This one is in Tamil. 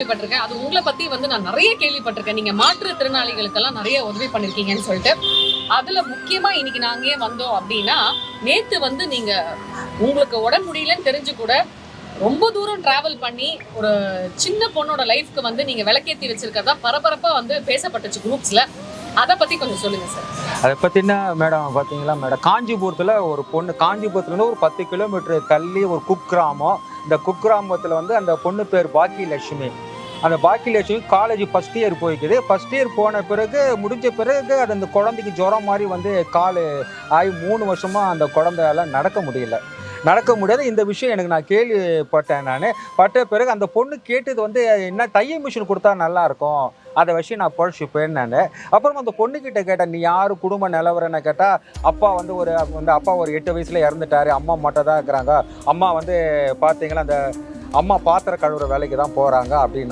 கேள்விப்பட்டிருக்கேன். அது உங்களை பத்தி நான் நிறைய கேள்விப்பட்டிருக்கேன். நீங்க மாற்றுத்திறனாளிகளுக்கெல்லாம் நிறைய உதவி பண்ணிருக்கீங்கன்னு சொல்லிட்டு. அதுல முக்கியமா இன்னைக்கு நாங்க ஏன் வந்தோம் அப்படின்னா, நேத்து நீங்க உங்களுக்கு உடம்பு முடியலன்னு தெரிஞ்சு கூட ரொம்ப தூரம் டிராவல் பண்ணி ஒரு சின்ன பொண்ணோட லைஃப்க்கு நீங்க விளக்கேத்தி வச்சிருக்கிறதா பரபரப்பா பேசப்பட்டுச்சு குரூப்ஸ்ல. அதை பத்தி கொஞ்சம் சொல்லுங்க சார். அதை பற்றினா மேடம் பார்த்தீங்களா மேடம், காஞ்சிபுரத்தில் ஒரு பொண்ணு, காஞ்சிபுரத்துலேருந்து ஒரு 10 கிலோமீட்டர் தள்ளி ஒரு குக்கிராமம். இந்த குக்கிராமத்தில் அந்த பொண்ணு பேர் பாக்கியலட்சுமி. அந்த பாக்கியலட்சுமி காலேஜ் ஃபஸ்ட் இயர் போய்க்குது. ஃபஸ்ட் இயர் போன பிறகு முடிஞ்ச பிறகு அது அந்த குழந்தைக்கு ஜுரம் மாதிரி கால் ஆகி 3 வருஷமாக அந்த குழந்தையால நடக்க முடியாது. இந்த விஷயம் எனக்கு நான் கேள்விப்பட்டேன். நான் பட்ட பிறகு அந்த பொண்ணு கேட்டது என்ன தையல் மிஷின் கொடுத்தா நல்லாயிருக்கும், அதை வச்சு நான் பொழைச்சிப்பேன். நான் அப்புறம் அந்த பொண்ணுக்கிட்ட கேட்டேன், நீ யார், குடும்ப நிலவரன்னு கேட்டால், அப்பா அப்பா ஒரு 8 வயசில் இறந்துட்டாரு, அம்மா மட்டும் தான் இருக்கிறாங்க. அம்மா பார்த்தீங்களா அந்த அம்மா பாத்திர கழுவுற வேலைக்கு தான் போகிறாங்க அப்படின்னா.